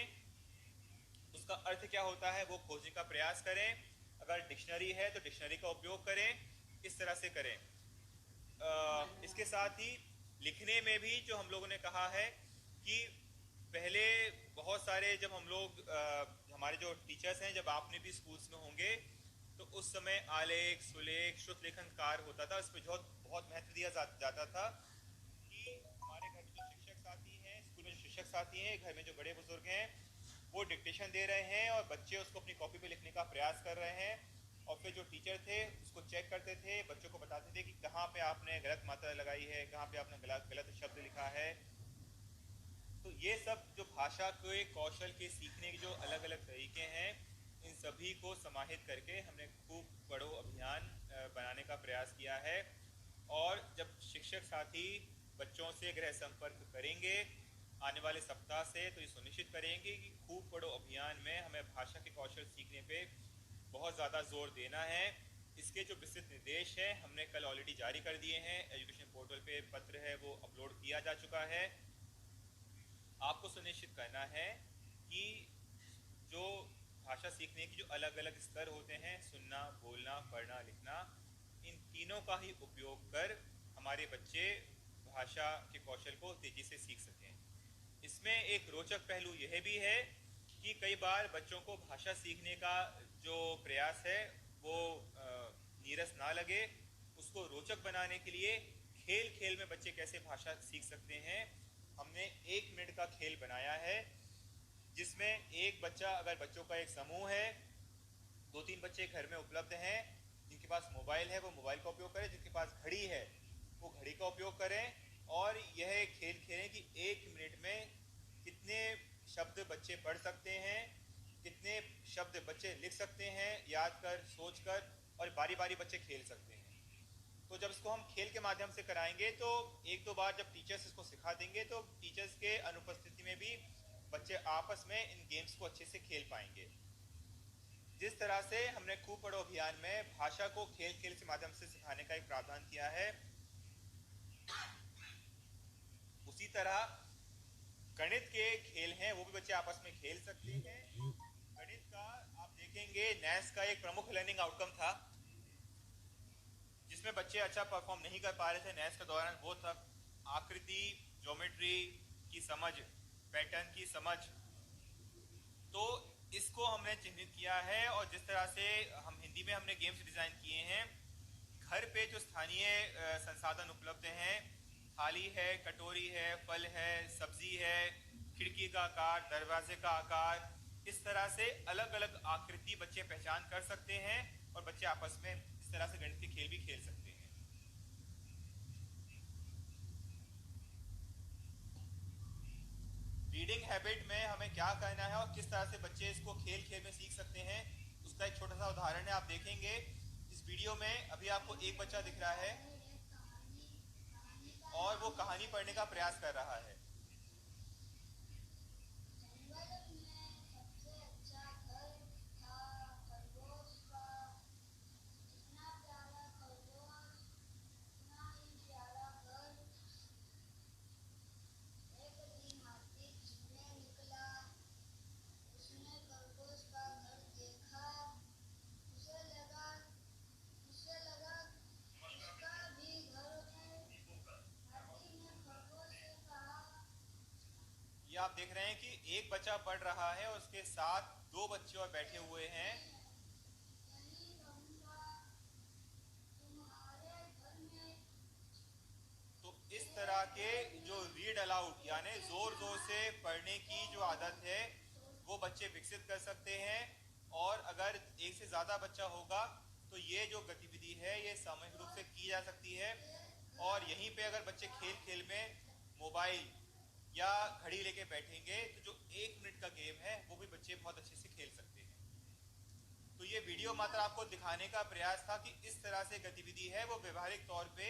उसका अर्थ क्या होता है वो खोजने का प्रयास करें। अगर डिक्शनरी है तो डिक्शनरी का उपयोग करें, इस तरह से करें। इसके साथ ही लिखने में भी जो हम लोगों ने कहा है कि पहले बहुत सारे, जब हम लोग हमारे जो टीचर्स हैं, जब आपने भी स्कूल्स में होंगे, तो उस समय आलेख, सुलेख, श्रुत लेखन कार्य होता था, इस पर बहुत महत्व दिया जाता था कि हमारे घर में जो शिक्षक साथी हैं, स्कूल में जो शिक्षक साथी हैं, घर में जो बड़े बुजुर्ग हैं, वो डिक्टेशन दे रहे हैं और बच्चे उसको अपनी कॉपी पे लिखने का प्रयास कर रहे हैं, और फिर जो टीचर थे उसको चेक करते थे, बच्चों को बताते थे कि कहाँ पे आपने गलत मात्रा लगाई है, कहाँ पे आपने गलत शब्द लिखा है। तो ये सब जो भाषा के कौशल के सीखने के जो अलग अलग तरीके हैं, इन सभी को समाहित करके हमने खूब पढ़ो अभियान बनाने का प्रयास किया है। और जब शिक्षक साथी बच्चों से गृह संपर्क करेंगे आने वाले सप्ताह से, तो ये सुनिश्चित करेंगे कि खूब पढ़ो अभियान में हमें भाषा के कौशल सीखने पे बहुत ज़्यादा जोर देना है। इसके जो विस्तृत निर्देश हैं हमने कल ऑलरेडी जारी कर दिए हैं, एजुकेशन पोर्टल पे पत्र है वो अपलोड किया जा चुका है। आपको सुनिश्चित करना है कि जो भाषा सीखने की जो अलग अलग स्तर होते हैं, सुनना, बोलना, पढ़ना, लिखना, इन तीनों का ही उपयोग कर हमारे बच्चे भाषा के कौशल को तेजी से सीख सकें। इसमें एक रोचक पहलू यह भी है कि कई बार बच्चों को भाषा सीखने का जो प्रयास है वो नीरस ना लगे, उसको रोचक बनाने के लिए खेल खेल में बच्चे कैसे भाषा सीख सकते हैं, हमने 1 मिनट का खेल बनाया है, जिसमें एक बच्चा, अगर बच्चों का एक समूह है, 2-3 बच्चे घर में उपलब्ध हैं, जिनके पास मोबाइल है वो मोबाइल का उपयोग करें, जिनके पास घड़ी है वो घड़ी का उपयोग करें, और यह खेल खेलें कि 1 मिनट में कितने शब्द बच्चे पढ़ सकते हैं, कितने शब्द बच्चे लिख सकते हैं याद कर, सोच कर, और बारी बारी बच्चे खेल सकते हैं। तो जब इसको हम खेल के माध्यम से कराएंगे तो 1-2 बार जब टीचर्स इसको सिखा देंगे तो टीचर्स के अनुपस्थिति में भी बच्चे आपस में इन गेम्स को अच्छे से खेल पाएंगे। जिस तरह से हमने खूब पढ़ो अभियान में भाषा को खेल खेल के माध्यम से सिखाने का एक प्रावधान किया है, उसी तरह गणित के खेल हैं वो भी बच्चे आपस में खेल सकते हैं। गणित का आप देखेंगे नैस का एक प्रमुख लर्निंग आउटकम था जिसमें बच्चे अच्छा परफॉर्म नहीं कर पा रहे थे नैस के दौरान, वो था आकृति, ज्योमेट्री की समझ, पैटर्न की समझ। तो इसको हमने चिन्हित किया है, और जिस तरह से हम हिंदी में हमने गेम्स डिजाइन किए हैं, घर पे जो स्थानीय संसाधन उपलब्ध हैं, थाली है, कटोरी है, फल है, सब्जी है, खिड़की का आकार, दरवाजे का आकार, इस तरह से अलग अलग आकृति बच्चे पहचान कर सकते हैं और बच्चे आपस में इस तरह से गणित के खेल भी खेल सकते हैं। रीडिंग हैबिट में हमें क्या करना है और किस तरह से बच्चे इसको खेल खेल में सीख सकते हैं, उसका एक छोटा सा उदाहरण है, आप देखेंगे इस वीडियो में। अभी आपको एक बच्चा दिख रहा है और वो कहानी पढ़ने का प्रयास कर रहा है। आप देख रहे हैं कि एक बच्चा पढ़ रहा है और उसके साथ दो बच्चे और बैठे हुए हैं। तो इस तरह के जो रीड अलाउड यानी जोर जोर से पढ़ने की जो आदत है वो बच्चे विकसित कर सकते हैं। और अगर एक से ज़्यादा बच्चा होगा तो ये जो गतिविधि है ये सामूहिक रूप से की जा सकती है। और यहीं पे अगर बच्चे खेल खेल में मोबाइल या घड़ी लेके बैठेंगे तो जो 1 मिनट का गेम है वो भी बच्चे बहुत अच्छे से खेल सकते हैं। तो ये वीडियो मात्र आपको दिखाने का प्रयास था कि इस तरह से गतिविधि है वो व्यवहारिक तौर पे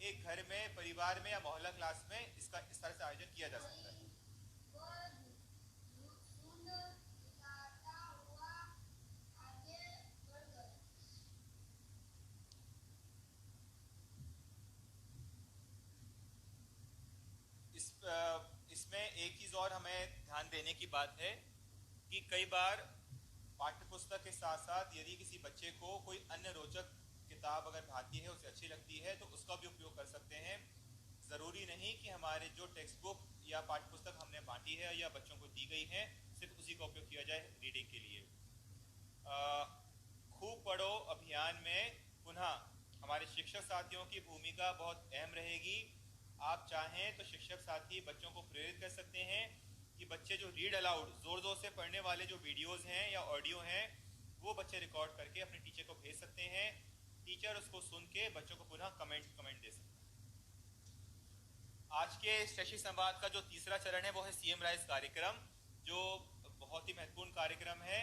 एक घर में, परिवार में या मोहल्ला क्लास में इसका इस तरह से आयोजन किया जा सकता है। इसमें एक चीज और हमें ध्यान देने की बात है कि कई बार पाठ्य पुस्तक के साथ साथ यदि किसी बच्चे को कोई अन्य रोचक किताब अगर भाती है, उसे अच्छी लगती है, तो उसका भी उपयोग कर सकते हैं। ज़रूरी नहीं कि हमारे जो टेक्स्ट बुक या पाठ्य पुस्तक हमने बांटी है या बच्चों को दी गई है सिर्फ उसी का उपयोग किया जाए रीडिंग के लिए। खूब पढ़ो अभियान में पुनः हमारे शिक्षक साथियों की भूमिका बहुत अहम रहेगी। आप चाहें तो शिक्षक साथी बच्चों को प्रेरित कर सकते हैं कि बच्चे जो रीड अलाउड जोर जोर से पढ़ने वाले जो वीडियोस हैं या ऑडियो हैं वो बच्चे रिकॉर्ड करके अपने टीचर को भेज सकते हैं। टीचर उसको सुन के बच्चों को पुनः कमेंट दे सकते हैं। आज के शैक्षिक संवाद का जो तीसरा चरण है वो है सीएम राइज कार्यक्रम, जो बहुत ही महत्वपूर्ण कार्यक्रम है।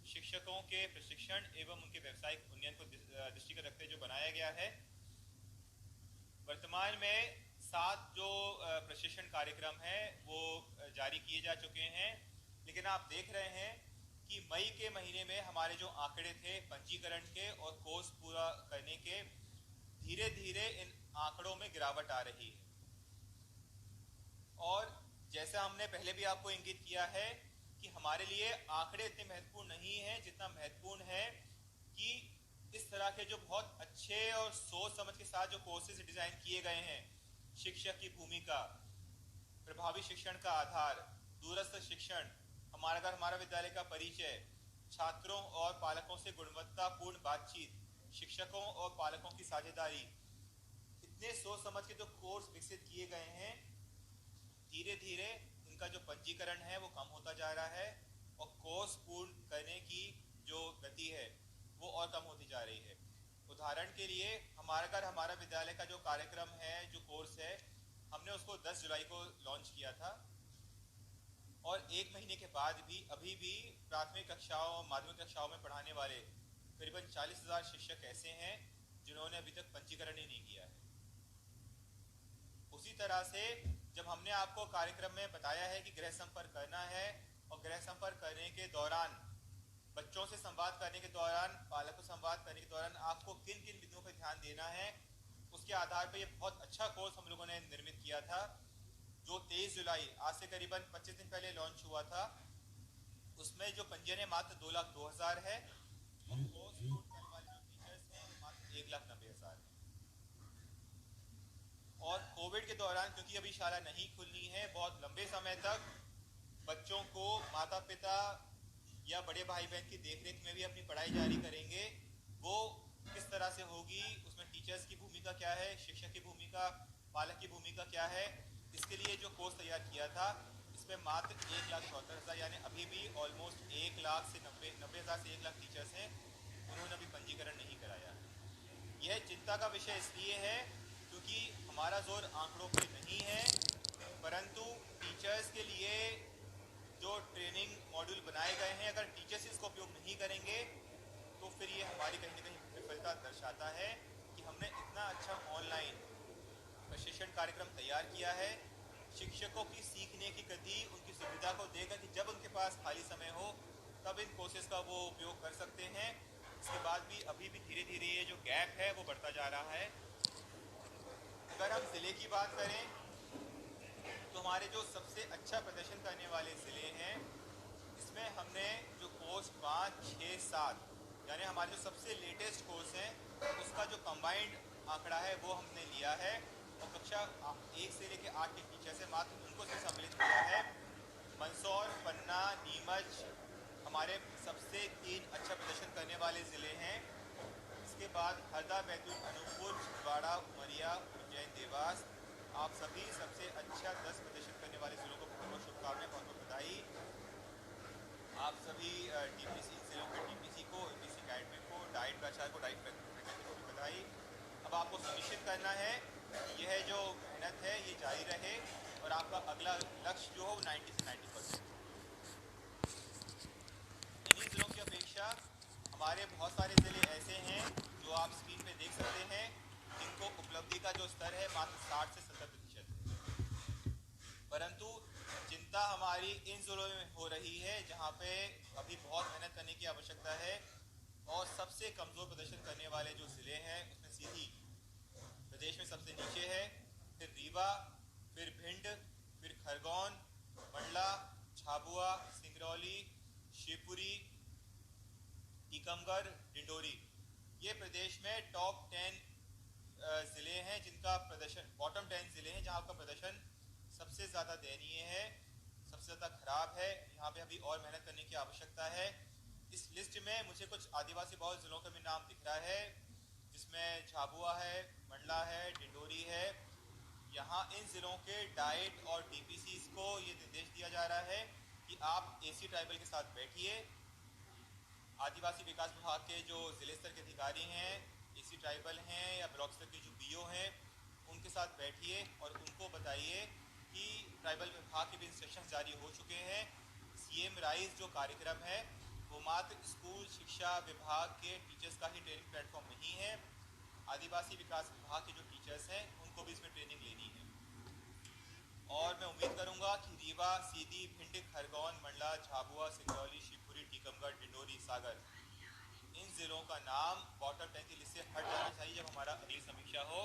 शिक्षकों के प्रशिक्षण एवं उनके व्यावसायिक उन्नयन को दृष्टिगत रखते जो बनाया गया है। वर्तमान में 7 जो प्रशिक्षण कार्यक्रम है वो जारी किए जा चुके हैं, लेकिन आप देख रहे हैं कि मई के महीने में हमारे जो आंकड़े थे पंजीकरण के और कोर्स पूरा करने के, धीरे धीरे इन आंकड़ों में गिरावट आ रही है। और जैसा हमने पहले भी आपको इंगित किया है कि हमारे लिए आंकड़े इतने महत्वपूर्ण नहीं है जितना महत्वपूर्ण है कि इस तरह के जो बहुत अच्छे और सोच समझ के साथ जो कोर्सेज डिजाइन किए गए हैं, शिक्षक की भूमिका, प्रभावी शिक्षण का आधार, दूरस्थ शिक्षण, हमारा घर हमारा विद्यालय का परिचय, छात्रों और पालकों से गुणवत्तापूर्ण बातचीत, शिक्षकों और पालकों की साझेदारी, इतने सोच समझ के जो कोर्स विकसित किए गए हैं, धीरे धीरे इनका जो पंजीकरण है वो कम होता जा रहा है और कोर्स पूर्ण करने की जो गति है वो और कम होती जा रही है। उदाहरण के लिए हमारा घर हमारा विद्यालय का जो कार्यक्रम है, जो कोर्स है, हमने उसको 10 जुलाई को लॉन्च किया था और 1 महीने के बाद भी अभी भी प्राथमिक कक्षाओं और माध्यमिक कक्षाओं में पढ़ाने वाले करीबन 40,000 शिक्षक ऐसे हैं जिन्होंने अभी तक पंजीकरण ही नहीं किया है। उसी तरह से जब हमने आपको कार्यक्रम में बताया है कि गृह संपर्क करना है और गृह संपर्क करने के दौरान, बच्चों से संवाद करने के दौरान, पालकों से संवाद करने के दौरान आपको किन किन बिंदुओं पर ध्यान देना है, उसके आधार पर यह बहुत अच्छा कोर्स हम लोगों ने निर्मित किया था, जो 23 जुलाई आज से करीबन 25 दिन पहले लॉन्च हुआ था। उसमें जो पंजीयन है मात्र 2,02,000 है और कोर्स करने वाले जो टीचर्स हैं मात्र 1,90,000 है। और कोविड के दौरान क्योंकि अभी शाला नहीं खुलनी है, बहुत लंबे समय तक बच्चों को माता पिता या बड़े भाई बहन की देखरेख में भी अपनी पढ़ाई जारी करेंगे। वो किस तरह से होगी, उसमें टीचर्स की भूमिका क्या है, शिक्षक की भूमिका, पालक की भूमिका क्या है, इसके लिए जो कोर्स तैयार किया था इसमें मात्र 1,74,000 यानी अभी भी ऑलमोस्ट 1,00,000 से 90,000 से 1,00,000 टीचर्स हैं, उन्होंने अभी पंजीकरण नहीं कराया। यह चिंता का विषय इसलिए है क्योंकि हमारा जोर आंकड़ों पे नहीं है, परंतु टीचर्स के लिए जो ट्रेनिंग मॉड्यूल बनाए गए हैं, अगर टीचर्स इसका उपयोग नहीं करेंगे तो फिर ये हमारी कहीं ना कहीं विफलता दर्शाता है कि हमने इतना अच्छा ऑनलाइन प्रशिक्षण कार्यक्रम तैयार किया है। शिक्षकों की सीखने की गति उनकी सुविधा को देकर कि जब उनके पास खाली समय हो तब इन कोर्सेज का वो उपयोग कर सकते हैं। इसके बाद भी अभी भी धीरे धीरे ये जो गैप है वो बढ़ता जा रहा है। अगर हम ज़िले की बात करें तो हमारे जो सबसे अच्छा प्रदर्शन करने वाले ज़िले हैं, इसमें हमने जो कोर्स 5, 6, 7 यानी हमारे जो सबसे लेटेस्ट कोर्स हैं उसका जो कंबाइंड आंकड़ा है वो हमने लिया है और कक्षा 1 से लेकर 8 के टीचर से मात्र उनको से सम्मिलित किया है। सबसे 3 अच्छा प्रदर्शन करने वाले ज़िले हैं। इसके बाद हरदा, बैतूल, अनूपपुर, छिंदवाड़ा, उमरिया, उज्जैन, देवास। आप सभी सबसे अच्छा 10 प्रदर्शन करने वाले ज़िलों को बहुत बहुत शुभकामनाएं, बहुत बहुत बधाई। आप सभी टीपीसी ज़िलों के टीपीसी को, एपीसी कैडमिक को, डाइट प्राचार्य को, डाइट फैकल्टी को भी बधाई। अब आपको सुनिश्चित करना है कि यह जो मेहनत है ये जारी रहे और आपका अगला लक्ष्य जो हो 90 से 90%। इन्हीं ज़िलों की अपेक्षा हमारे बहुत सारे ज़िले ऐसे हैं जो आप स्क्रीन पे देख सकते हैं, जिनको उपलब्धि का जो स्तर है मात्र 60 से 70% है। परंतु चिंता हमारी इन ज़िलों में हो रही है जहाँ पे अभी बहुत मेहनत करने की आवश्यकता है, और सबसे कमज़ोर प्रदर्शन करने वाले जो ज़िले हैं उसमें सीधी प्रदेश में सबसे नीचे है, फिर रीवा, फिर भिंड, फिर खरगोन, मंडला, झाबुआ, सिंगरौली, शिवपुरी, टीकमगढ़, डिंडोरी। ये प्रदेश में टॉप 10 ज़िले हैं जिनका प्रदर्शन, बॉटम 10 ज़िले हैं जहाँ का प्रदर्शन सबसे ज़्यादा दयनीय है, सबसे ज़्यादा खराब है। यहाँ पे अभी और मेहनत करने की आवश्यकता है। इस लिस्ट में मुझे कुछ आदिवासी बहुल ज़िलों का भी नाम दिख रहा है, जिसमें झाबुआ है, मंडला है, डिंडोरी है। यहाँ इन ज़िलों के डाइट और डीपीसीज को ये निर्देश दिया जा रहा है कि आप एसी ट्राइबल के साथ बैठिए। आदिवासी विकास विभाग के जो ज़िले स्तर के अधिकारी हैं, एसी ट्राइबल हैं या ब्लॉक स्तर के जो बीओ हैं, उनके साथ बैठिए और उनको बताइए कि ट्राइबल विभाग के भी इंस्ट्रक्शंस जारी हो चुके हैं। सीएम राइज जो कार्यक्रम है वो मात्र स्कूल शिक्षा विभाग के टीचर्स का ही ट्रेनिंग प्लेटफॉर्म नहीं है, आदिवासी विकास विभाग के जो टीचर्स हैं उनको भी इसमें ट्रेनिंग लेनी है। और मैं उम्मीद करूंगा कि रीवा, सीधी, भिंड, खरगोन, मंडला, झाबुआ, सिंगरौली, शिवपुरी, टीकमगढ़, डिंडोरी, सागर, इन ज़िलों का नाम बॉटम 10 की लिस्ट से हट जाना चाहिए जब हमारा अगली समीक्षा हो।